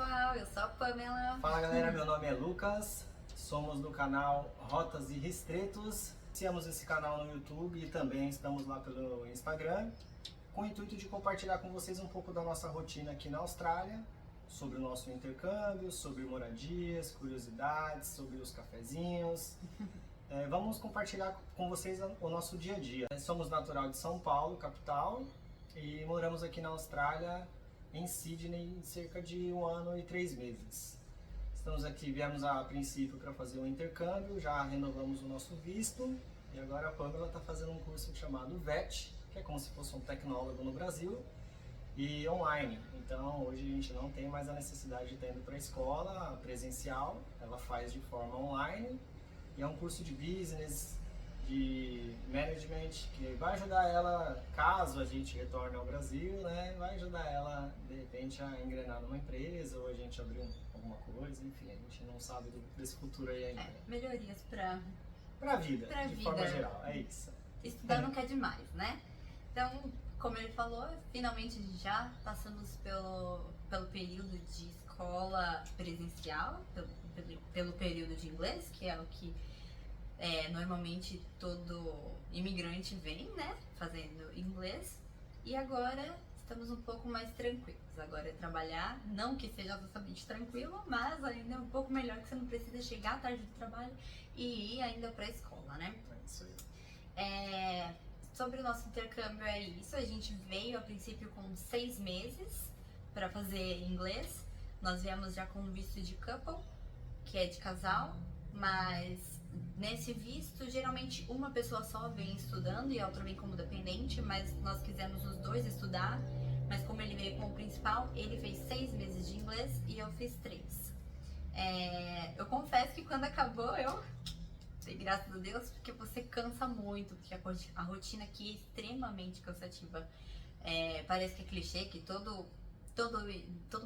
pessoal, eu sou a Pamela. Fala galera, meu nome é Lucas, somos do canal Rotas e Ristretos. Iniciamos esse canal no YouTube e também estamos lá pelo Instagram, com o intuito de compartilhar com vocês um pouco da nossa rotina aqui na Austrália, sobre o nosso intercâmbio, sobre moradias, curiosidades, sobre os cafezinhos. Vamos compartilhar com vocês o nosso dia a dia. Somos natural de São Paulo, capital, e moramos aqui na Austrália, em Sydney, cerca de 1 ano e 3 meses. Estamos aqui, viemos a princípio para fazer um intercâmbio, já renovamos o nosso visto e agora a Pamela está fazendo um curso chamado VET, que é como se fosse um tecnólogo no Brasil e online. Então hoje a gente não tem mais a necessidade de estar indo para a escola presencial, ela faz de forma online e é um curso de business, de management, que vai ajudar ela, caso a gente retorne ao Brasil, né, vai ajudar ela, de repente, a engrenar numa empresa, ou a gente abrir alguma coisa, enfim, a gente não sabe desse futuro aí ainda. Melhorias Pra vida, pra de vida. forma geral, é isso. Estudar nunca é demais, né? Então, como ele falou, finalmente já passamos pelo período de escola presencial, pelo período de inglês, que é o que normalmente todo imigrante vem, né, fazendo inglês, e agora estamos um pouco mais tranquilos. Agora é trabalhar, não que seja totalmente tranquilo, mas ainda é um pouco melhor, que você não precisa chegar tarde do trabalho e ir ainda para a escola, né? É isso aí. Sobre o nosso intercâmbio é isso, a gente veio a princípio com 6 meses para fazer inglês. Nós viemos já com um visto de couple, que é de casal, mas nesse visto, geralmente uma pessoa só vem estudando e a outra vem como dependente, mas nós quisemos os dois estudar, mas como ele veio como principal, ele fez 6 meses de inglês e eu fiz 3. Eu confesso que quando acabou, eu dei graças a Deus, porque você cansa muito, porque a rotina aqui é extremamente cansativa. Parece que é clichê, que todo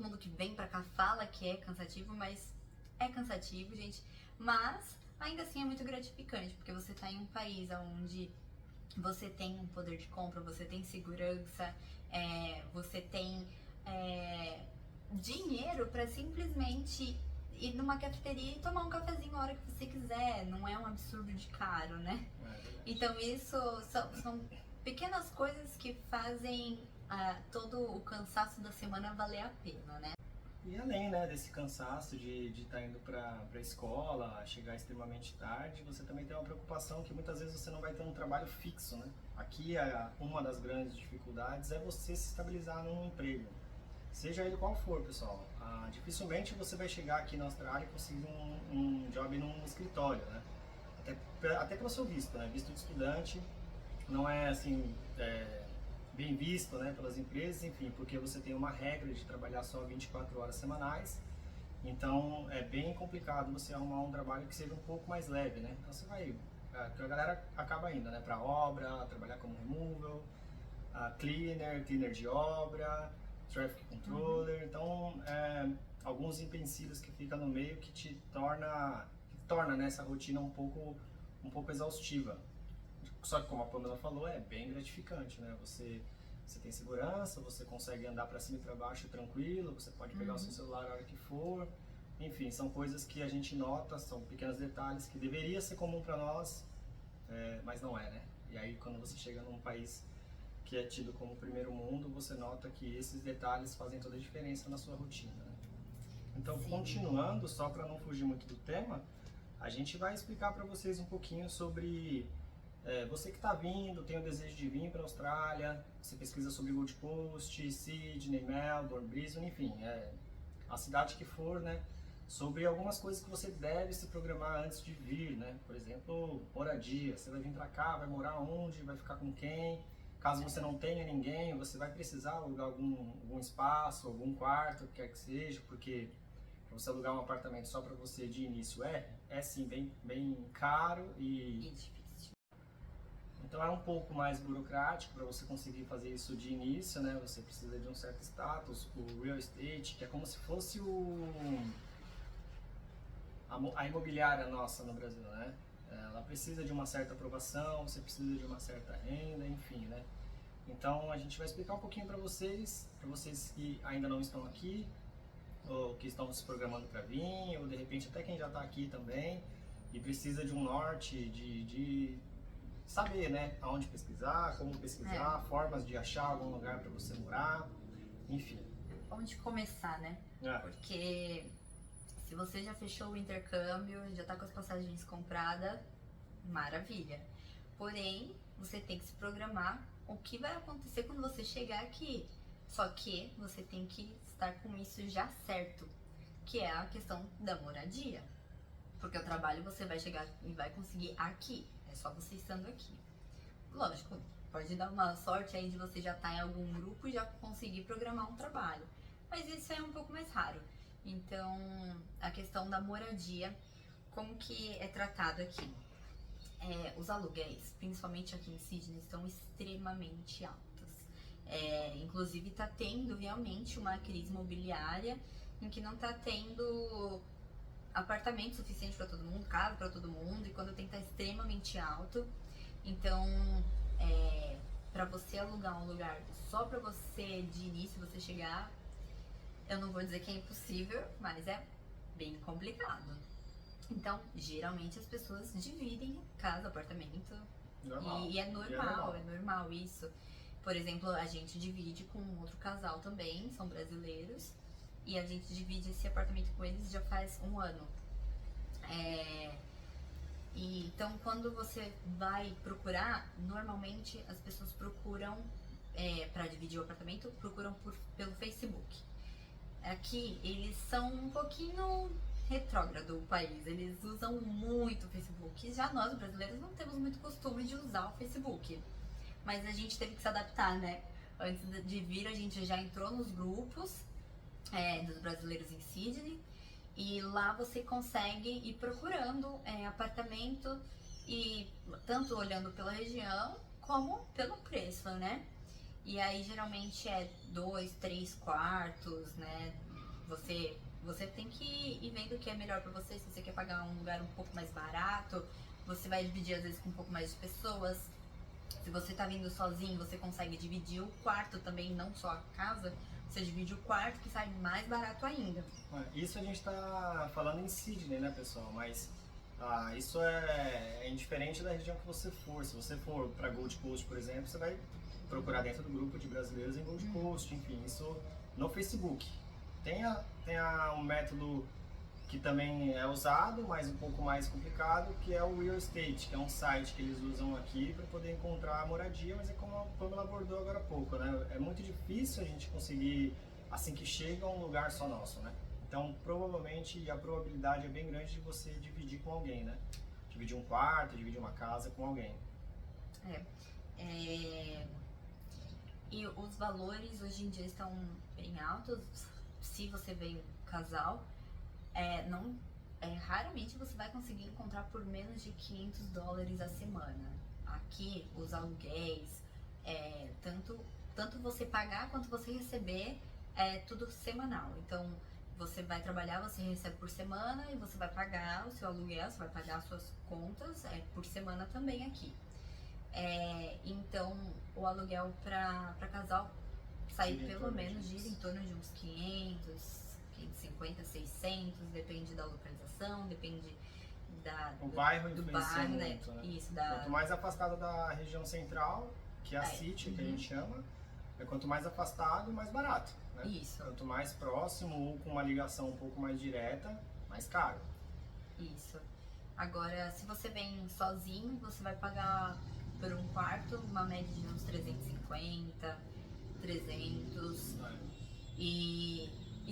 mundo que vem pra cá fala que é cansativo, mas é cansativo, gente. Mas ainda assim é muito gratificante, porque você tá em um país onde você tem um poder de compra, você tem segurança, você tem dinheiro pra simplesmente ir numa cafeteria e tomar um cafezinho a hora que você quiser. Não é um absurdo de caro, né? Então isso são pequenas coisas que fazem todo o cansaço da semana valer a pena, né? E além, né, desse cansaço de estar indo para a escola, chegar extremamente tarde, você também tem uma preocupação que muitas vezes você não vai ter um trabalho fixo, né? Aqui, uma das grandes dificuldades é você se estabilizar num emprego, seja ele qual for, pessoal. Dificilmente você vai chegar aqui na Austrália e conseguir um job num escritório, né? Até pelo seu visto, né? Visto de estudante não é assim... bem visto, né, pelas empresas, enfim, porque você tem uma regra de trabalhar só 24 horas semanais, então é bem complicado você arrumar um trabalho que seja um pouco mais leve, né? Então você vai, a galera acaba indo, né, para obra, trabalhar como removal, cleaner de obra, traffic controller, então alguns empecilhos que ficam no meio que torna né, essa rotina um pouco exaustiva. Só que, como a Pamela falou, é bem gratificante, né? Você tem segurança, você consegue andar para cima e para baixo tranquilo, você pode pegar o seu celular a hora que for. Enfim, são coisas que a gente nota, são pequenos detalhes que deveria ser comum para nós, mas não é, né? E aí, quando você chega num país que é tido como primeiro mundo, você nota que esses detalhes fazem toda a diferença na sua rotina, né? Então, Sim. Continuando, só para não fugir muito do tema, a gente vai explicar para vocês um pouquinho sobre... você que está vindo, tem o desejo de vir para a Austrália, você pesquisa sobre Gold Coast, Sydney, Melbourne, Brisbane, enfim, a cidade que for, né? Sobre algumas coisas que você deve se programar antes de vir, né? Por exemplo, moradia, você vai vir para cá, vai morar onde, vai ficar com quem? Caso você não tenha ninguém, você vai precisar alugar algum espaço, algum quarto, o que quer que seja, porque para você alugar um apartamento só para você de início é sim bem caro E difícil. Então é um pouco mais burocrático para você conseguir fazer isso de início, né? Você precisa de um certo status, o real estate, que é como se fosse a imobiliária nossa no Brasil, né? Ela precisa de uma certa aprovação, você precisa de uma certa renda, enfim, né? Então a gente vai explicar um pouquinho para vocês que ainda não estão aqui, ou que estão se programando para vir, ou de repente até quem já está aqui também e precisa de um norte, de saber, né, aonde pesquisar, como pesquisar, formas de achar algum lugar para você morar, enfim. Onde começar, né? Porque se você já fechou o intercâmbio, já tá com as passagens compradas, maravilha. Porém, você tem que se programar o que vai acontecer quando você chegar aqui. Só que você tem que estar com isso já certo, que é a questão da moradia. Porque o trabalho você vai chegar e vai conseguir aqui, é só você estando aqui. Lógico, pode dar uma sorte aí de você já estar em algum grupo e já conseguir programar um trabalho. Mas isso é um pouco mais raro. Então, a questão da moradia, como que é tratado aqui? Os aluguéis, principalmente aqui em Sydney, estão extremamente altos. Inclusive está tendo realmente uma crise imobiliária em que não está tendo apartamento suficiente para todo mundo, casa para todo mundo, e quando tem que estar extremamente alto. Então, para você alugar um lugar só para você de início, você chegar, eu não vou dizer que é impossível, mas é bem complicado. Então, geralmente as pessoas dividem casa, apartamento. Normal. E é normal isso. Por exemplo, a gente divide com outro casal também, são brasileiros, e a gente divide esse apartamento com eles já faz um ano. Então, quando você vai procurar, normalmente as pessoas procuram, para dividir o apartamento, procuram pelo Facebook. Aqui, eles são um pouquinho retrógrado o país, eles usam muito o Facebook. Já nós, brasileiros, não temos muito costume de usar o Facebook. Mas a gente teve que se adaptar, né? Antes de vir, a gente já entrou nos grupos dos brasileiros em Sydney. E lá você consegue ir procurando apartamento, e tanto olhando pela região como pelo preço, né? E aí geralmente é 2, 3 quartos, né? Você tem que ir vendo o que é melhor pra você. Se você quer pagar um lugar um pouco mais barato, você vai dividir às vezes com um pouco mais de pessoas. Se você tá vindo sozinho, você consegue dividir o quarto também, não só a casa. Você divide o quarto, que sai mais barato ainda. Isso a gente tá falando em Sydney, né, pessoal? Mas isso é indiferente da região que você for. Se você for para Gold Coast, por exemplo, você vai procurar dentro do grupo de brasileiros em Gold Coast, enfim, isso no Facebook. Tem um método que também é usado, mas um pouco mais complicado, que é o Real Estate, que é um site que eles usam aqui para poder encontrar moradia, mas é como a Pamela abordou agora há pouco, né? É muito difícil a gente conseguir, assim que chega, um lugar só nosso, né? Então, provavelmente, a probabilidade é bem grande de você dividir com alguém, né? Dividir um quarto, dividir uma casa com alguém. E os valores hoje em dia estão bem altos. Se você vem um casal, raramente você vai conseguir encontrar por menos de $500 a semana. Aqui, os aluguéis, tanto você pagar quanto você receber, é tudo semanal. Então, você vai trabalhar, você recebe por semana e você vai pagar o seu aluguel, você vai pagar as suas contas por semana também aqui. Então, o aluguel para casal sai pelo menos em torno de uns 500, 550, 600, depende da localização, depende o bairro influencia muito, né? Isso, Quanto mais afastado da região central, que é a City, que a gente chama, quanto mais afastado, mais barato, né? Isso. Quanto mais próximo ou com uma ligação um pouco mais direta, mais caro. Isso. Agora, se você vem sozinho, você vai pagar por um quarto uma média de uns 350, 300. E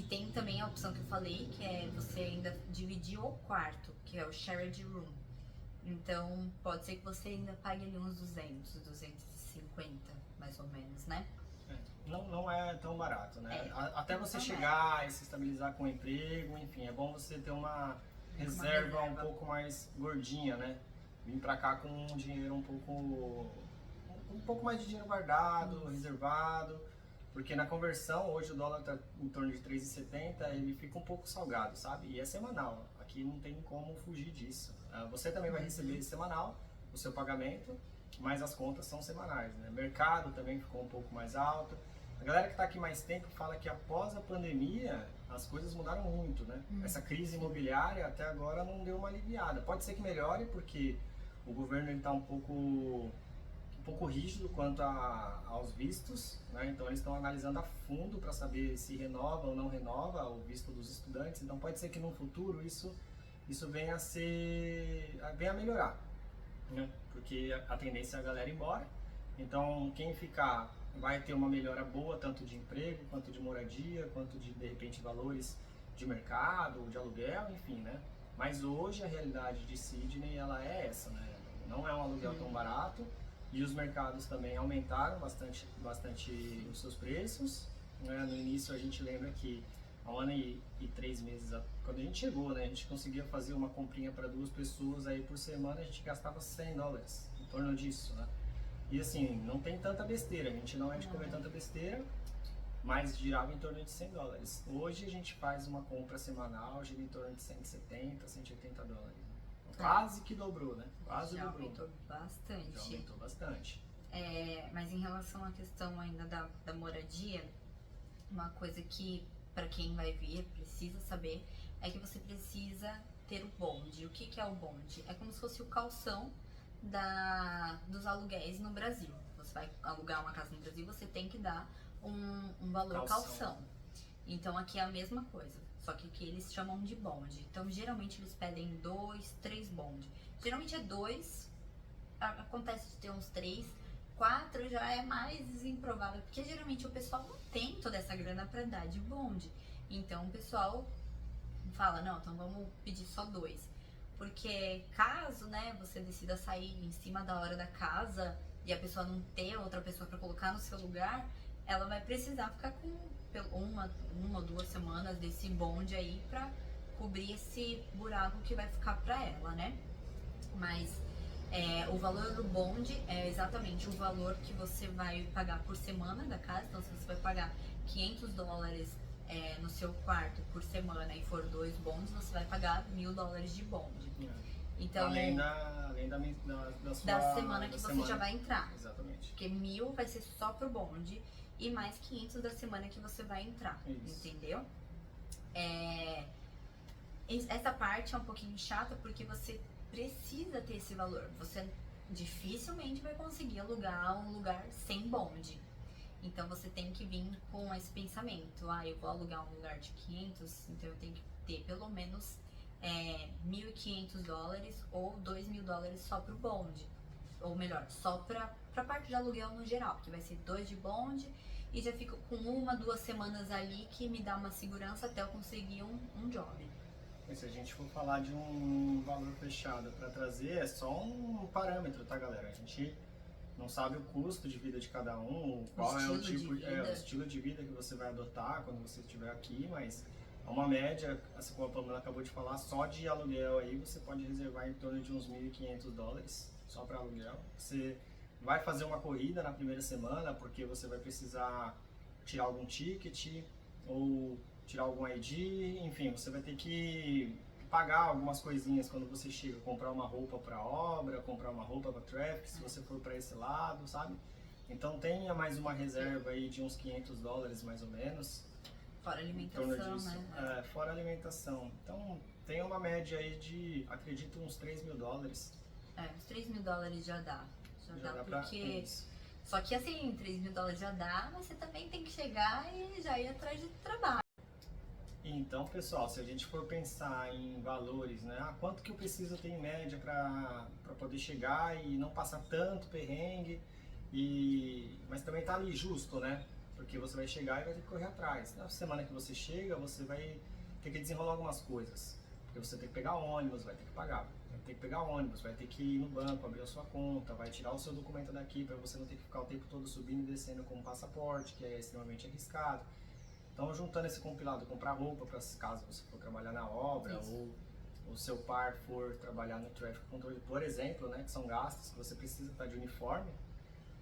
tem também a opção que eu falei, que é você ainda dividir o quarto, que é o shared room. Então, pode ser que você ainda pague ali uns 200, 250, mais ou menos, né? Não é tão barato, né? Até você chegar e se estabilizar com o emprego, enfim, é bom você ter uma reserva um pouco mais gordinha, né? Vir pra cá com um dinheiro um pouco mais de dinheiro guardado, reservado. Porque na conversão, hoje o dólar está em torno de 3,70, ele fica um pouco salgado, sabe? E é semanal, aqui não tem como fugir disso. Você também vai receber semanal o seu pagamento, mas as contas são semanais, né? Mercado também ficou um pouco mais alto. A galera que está aqui mais tempo fala que após a pandemia, as coisas mudaram muito, né? Essa crise imobiliária até agora não deu uma aliviada. Pode ser que melhore porque o governo está um pouco rígido quanto aos vistos, né? Então eles estão analisando a fundo para saber se renova ou não renova o visto dos estudantes. Então pode ser que no futuro isso venha a melhorar, né? Porque a tendência é a galera ir embora. Então quem ficar vai ter uma melhora boa tanto de emprego quanto de moradia, quanto de repente valores de mercado, de aluguel, enfim, né? Mas hoje a realidade de Sydney ela é essa, né? Não é um aluguel tão barato. E os mercados também aumentaram bastante os seus preços, né? No início a gente lembra que há 1 ano e 3 meses, quando a gente chegou, né, a gente conseguia fazer uma comprinha para 2 pessoas aí por semana, a gente gastava $100, em torno disso, né? E assim, não tem tanta besteira, a gente não é de comer tanta besteira, mas girava em torno de $100. Hoje a gente faz uma compra semanal, gira em torno de $170, $180. Quase que dobrou, né? Quase já dobrou. aumentou bastante. Já aumentou bastante. Mas em relação à questão ainda da moradia, uma coisa que para quem vai vir precisa saber é que você precisa ter o bonde. O que é o bonde? É como se fosse o calção dos aluguéis no Brasil. Você vai alugar uma casa no Brasil, você tem que dar um valor calção. Então aqui é a mesma coisa. Só que aqui eles chamam de bonde. Então, geralmente eles pedem 2, 3 bonde. Geralmente é 2, acontece de ter uns 3, 4 já é mais improvável. Porque geralmente o pessoal não tem toda essa grana pra dar de bonde. Então o pessoal fala, não, então vamos pedir só 2. Porque caso, né, você decida sair em cima da hora da casa e a pessoa não ter outra pessoa pra colocar no seu lugar, ela vai precisar ficar com uma ou 2 semanas desse bonde aí pra cobrir esse buraco que vai ficar pra ela, né? Mas o valor do bonde é exatamente o valor que você vai pagar por semana da casa. Então, se você vai pagar $500 no seu quarto por semana e for 2 bondes, você vai pagar $1.000 de bonde. Então, além da semana que você já vai entrar. Exatamente. Porque 1.000 vai ser só pro bonde e mais 500 da semana que você vai entrar. Isso. Entendeu? Essa parte é um pouquinho chata porque você precisa ter esse valor. Você dificilmente vai conseguir alugar um lugar sem bonde. Então você tem que vir com esse pensamento. Eu vou alugar um lugar de 500, então eu tenho que ter pelo menos $1.500 ou $2.000 só pro bonde. Ou melhor, só pra parte de aluguel no geral, que vai ser 2 de bonde e já fico com 1, 2 semanas ali que me dá uma segurança até eu conseguir um job. E se a gente for falar de um valor fechado para trazer, é só um parâmetro, tá, galera? A gente não sabe o custo de vida de cada um, qual é o estilo de vida que você vai adotar quando você estiver aqui, mas uma média, assim como a Pamela acabou de falar, só de aluguel aí você pode reservar em torno de uns $1.500 só para aluguel. Você vai fazer uma corrida na primeira semana porque você vai precisar tirar algum ticket ou tirar algum ID, enfim, você vai ter que pagar algumas coisinhas quando você chega, comprar uma roupa para obra, comprar uma roupa para traffic, se você for para esse lado, sabe? Então tenha mais uma reserva aí de uns $500 mais ou menos. Fora alimentação, né? Fora alimentação. Então tem uma média aí de, acredito, uns $3.000. Uns $3.000 já dá. Já dá porque... Só que assim, $3.000 já dá, mas você também tem que chegar e já ir atrás de trabalho. Então, pessoal, se a gente for pensar em valores, né? Quanto que eu preciso ter em média para poder chegar e não passar tanto perrengue, mas também tá ali justo, né? Porque você vai chegar e vai ter que correr atrás. Na semana que você chega, você vai ter que desenrolar algumas coisas. Porque você tem que pegar ônibus, vai ter que pagar. Vai ter que pegar ônibus, vai ter que ir no banco, abrir a sua conta, vai tirar o seu documento daqui para você não ter que ficar o tempo todo subindo e descendo com o passaporte, que é extremamente arriscado. Então, juntando esse compilado, comprar roupa para caso você for trabalhar na obra, ou o seu par for trabalhar no traffic control, por exemplo, né, que são gastos que você precisa estar de uniforme,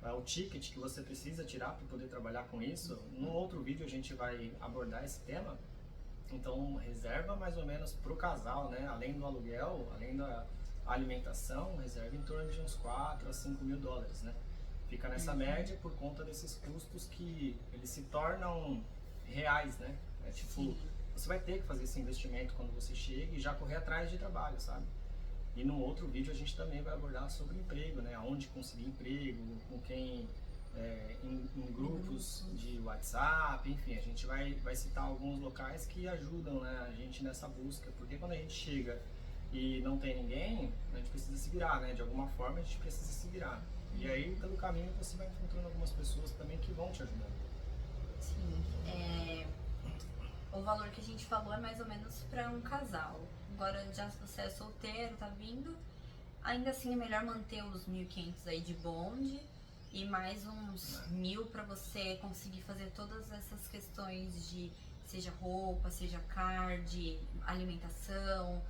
o ticket que você precisa tirar para poder trabalhar com isso. Num outro vídeo a gente vai abordar esse tema. Então, reserva mais ou menos para o casal, né, além do aluguel, além da alimentação, reserva em torno de uns $4 a $5.000, né? Fica nessa média por conta desses custos que eles se tornam reais, né? É tipo, você vai ter que fazer esse investimento quando você chega e já correr atrás de trabalho, sabe? E no outro vídeo a gente também vai abordar sobre emprego, né? Onde conseguir emprego, com quem, em grupos de WhatsApp, enfim, a gente vai citar alguns locais que ajudam, né, a gente nessa busca, porque quando a gente chega e não tem ninguém, a gente precisa se virar, né? De alguma forma a gente precisa se virar. E aí, pelo caminho, você vai encontrando algumas pessoas também que vão te ajudando. Sim, o valor que a gente falou é mais ou menos para um casal. Agora, já se você é solteiro, tá vindo, ainda assim é melhor manter os 1.500 aí de bonde e mais uns 1.000 para você conseguir fazer todas essas questões de seja roupa, seja card, alimentação,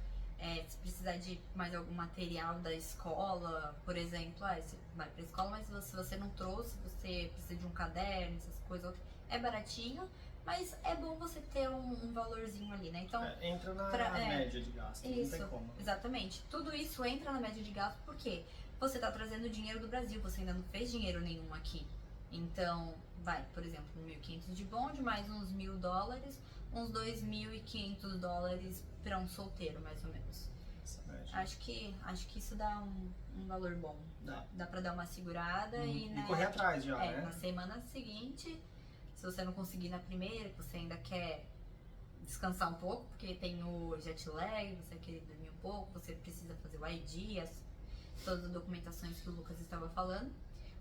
se precisar de mais algum material da escola, por exemplo, você vai pra escola, mas se você não trouxe, você precisa de um caderno, essas coisas, é baratinho, mas é bom você ter um valorzinho ali, né? Então, entra na média de gasto, isso, não tem como. Exatamente. Tudo isso entra na média de gasto porque você tá trazendo dinheiro do Brasil, você ainda não fez dinheiro nenhum aqui. Então, vai, por exemplo, 1.500 de bonde, mais uns $1.000, uns $2.500 para um solteiro, mais ou menos. Acho que isso dá um valor bom. Dá pra dar uma segurada e correr atrás já, né? Na semana seguinte, se você não conseguir na primeira, que você ainda quer descansar um pouco, porque tem o jet lag, você quer dormir um pouco, você precisa fazer o ID, todas as documentações que o Lucas estava falando.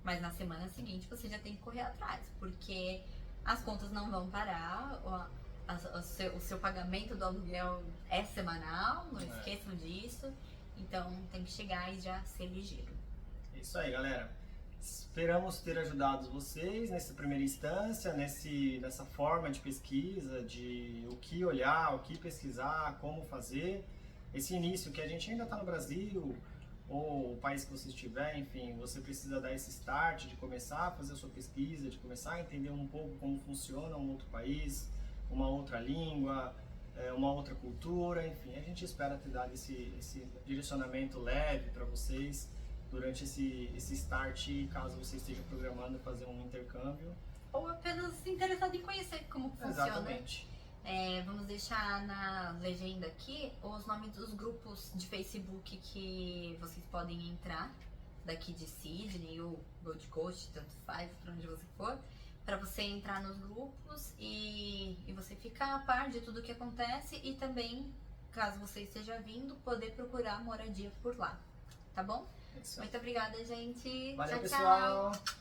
Mas na semana seguinte você já tem que correr atrás, porque as contas não vão parar, o seu pagamento do aluguel é semanal, não esqueçam disso. Então tem que chegar e já ser ligeiro. É isso aí, galera. Esperamos ter ajudado vocês nessa primeira instância, nessa forma de pesquisa, de o que olhar, o que pesquisar, como fazer. Esse início que a gente ainda está no Brasil, ou o país que você estiver, enfim, você precisa dar esse start de começar a fazer a sua pesquisa, de começar a entender um pouco como funciona um outro país, uma outra língua, uma outra cultura, enfim, a gente espera ter dado esse direcionamento leve para vocês durante esse start, caso você esteja programando fazer um intercâmbio. Ou apenas interessado em conhecer como funciona. Exatamente. Vamos deixar na legenda aqui os nomes dos grupos de Facebook que vocês podem entrar, daqui de Sydney ou Gold Coast, tanto faz, para onde você for, para você entrar nos grupos e você ficar a par de tudo que acontece e também, caso você esteja vindo, poder procurar moradia por lá, tá bom? Isso. Muito obrigada, gente. Valeu, tchau, pessoal. tchau.